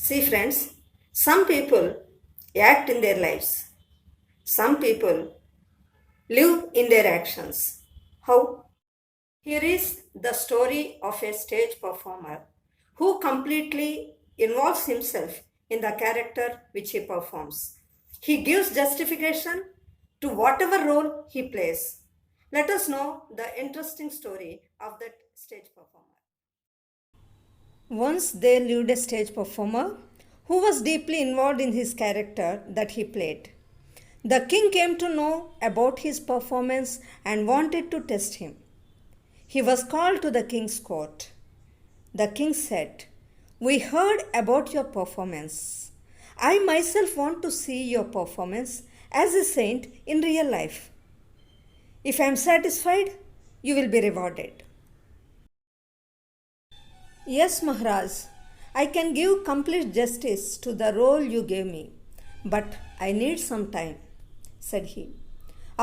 See, friends, some people act in their lives, some people live in their actions. How? Here is the story of a stage performer who completely involves himself in the character which he performs. He gives justification to whatever role he plays. Let us know the interesting story of that stage performer. Once there lived a stage performer who was deeply involved in his character that he played. The king came to know about his performance and wanted to test him. He was called to the king's court. The king said, "We heard about your performance. I myself want to see your performance as a saint in real life. If I am satisfied, you will be rewarded." "Yes, Maharaj, I can give complete justice to the role you gave me, but I need some time," said he.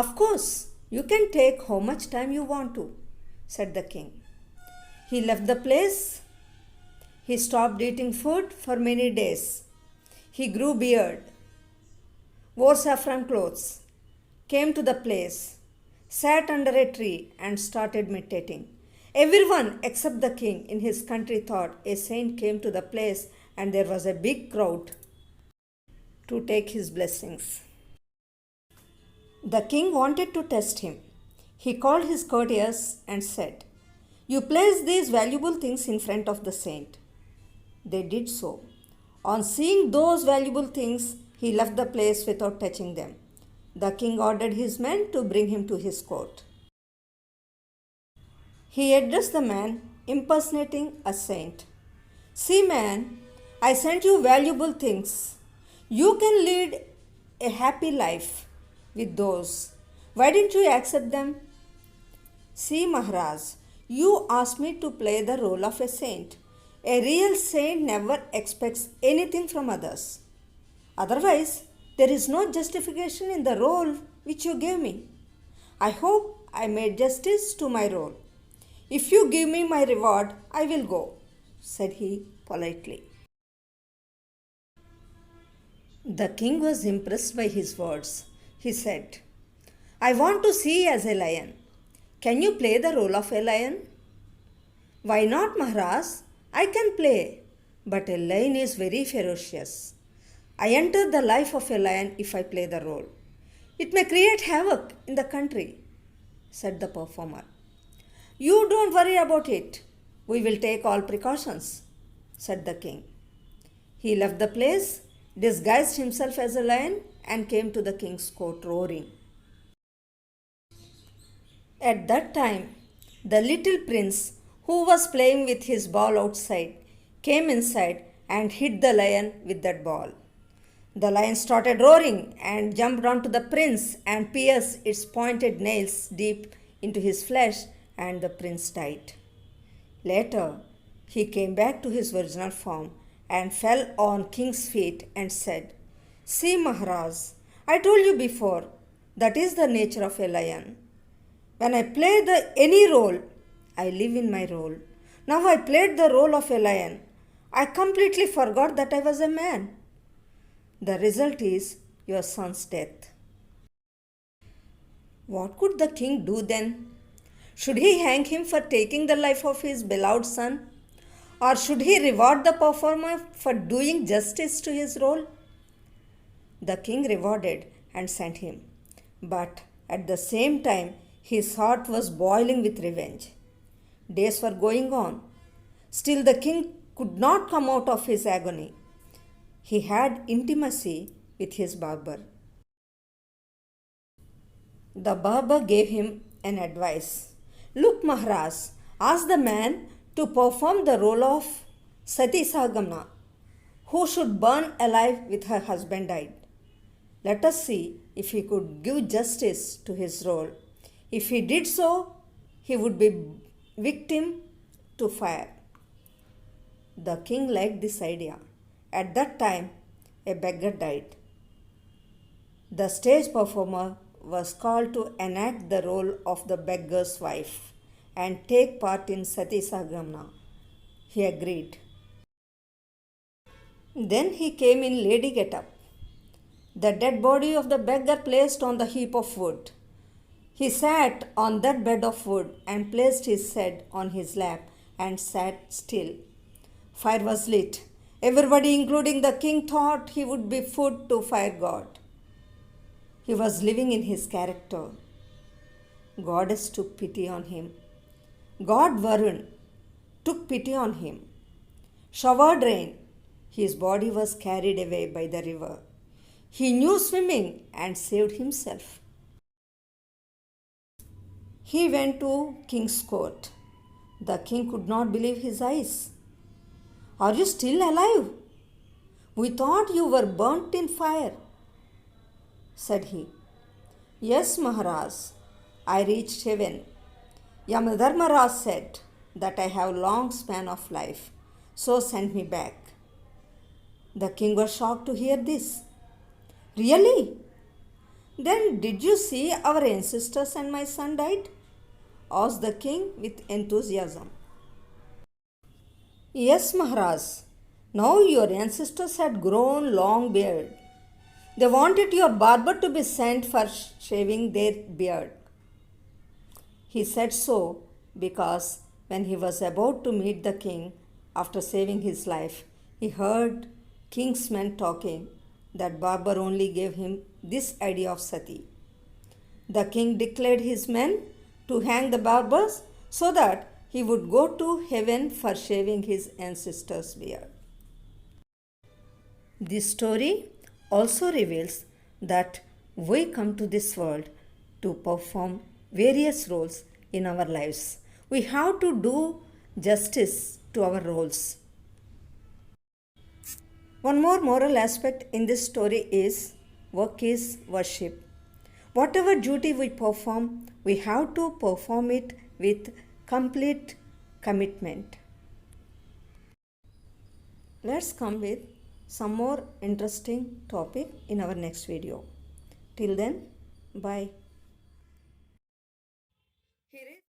"Of course, you can take how much time you want to," said the king. He left the place. He stopped eating food for many days. He grew beard, wore saffron clothes, came to the place, sat under a tree, and started meditating. Everyone except the king in his country thought a saint came to the place and there was a big crowd to take his blessings. The king wanted to test him. He called his courtiers and said, "You place these valuable things in front of the saint." They did so. On seeing those valuable things, he left the place without touching them. The king ordered his men to bring him to his court. He addressed the man, impersonating a saint. "See, man, I sent you valuable things. You can lead a happy life with those. Why didn't you accept them?" "See, Maharaj, you asked me to play the role of a saint. A real saint never expects anything from others. Otherwise, there is no justification in the role which you gave me. I hope I made justice to my role. If you give me my reward, I will go," said he politely. The king was impressed by his words. He said, "I want to see as a lion. Can you play the role of a lion?" "Why not, Maharaj? I can play, but a lion is very ferocious. I enter the life of a lion if I play the role. It may create havoc in the country," said the performer. "You don't worry about it. We will take all precautions," said the king. He left the place, disguised himself as a lion, and came to the king's court roaring. At that time, the little prince, who was playing with his ball outside, came inside and hit the lion with that ball. The lion started roaring and jumped onto the prince and pierced its pointed nails deep into his flesh, and the prince died. Later, he came back to his original form and fell on king's feet and said, "See, Maharaj, I told you before, that is the nature of a lion. When I play any role, I live in my role. Now I played the role of a lion. I completely forgot that I was a man. The result is your son's death." What could the king do then? Should he hang him for taking the life of his beloved son? Or should he reward the performer for doing justice to his role? The king rewarded and sent him. But at the same time, his heart was boiling with revenge. Days were going on. Still, the king could not come out of his agony. He had intimacy with his barber. The barber gave him an advice. "Look, Maharaj, ask the man to perform the role of Sati Sagamna, who should burn alive with her husband died. Let us see if he could give justice to his role. If he did so, he would be victim to fire." The king liked this idea. At that time, a beggar died. The stage performer was called to enact the role of the beggar's wife and take part in Sati Sagamna. He agreed. Then he came in lady get-up, the dead body of the beggar placed on the heap of wood. He sat on that bed of wood and placed his head on his lap and sat still. Fire was lit. Everybody, including the king, thought he would be food to fire god. He was living in his character. Goddess took pity on him. God Varun took pity on him. Showered rain. His body was carried away by the river. He knew swimming and saved himself. He went to king's court. The king could not believe his eyes. Are you still alive? We thought you were burnt in fire, said he. Yes, Maharaj, I reached heaven. Yamadharmaraj said that I have long span of life, so sent me back. The king was shocked to hear this. Really? Then did you see our ancestors and my son died? Asked the king with enthusiasm. Yes, Maharaj. Now your ancestors had grown long beard. They wanted your barber to be sent for shaving their beard. He said so because when he was about to meet the king after saving his life, he heard king's men talking that barber only gave him this idea of sati. The king declared his men to hang the barbers so that he would go to heaven for shaving his ancestors' beard. This story also reveals that we come to this world to perform various roles in our lives. We have to do justice to our roles. One more moral aspect in this story is work is worship. Whatever duty we perform, we have to perform it with complete commitment. Let's come with some more interesting topic in our next video. Till then, bye.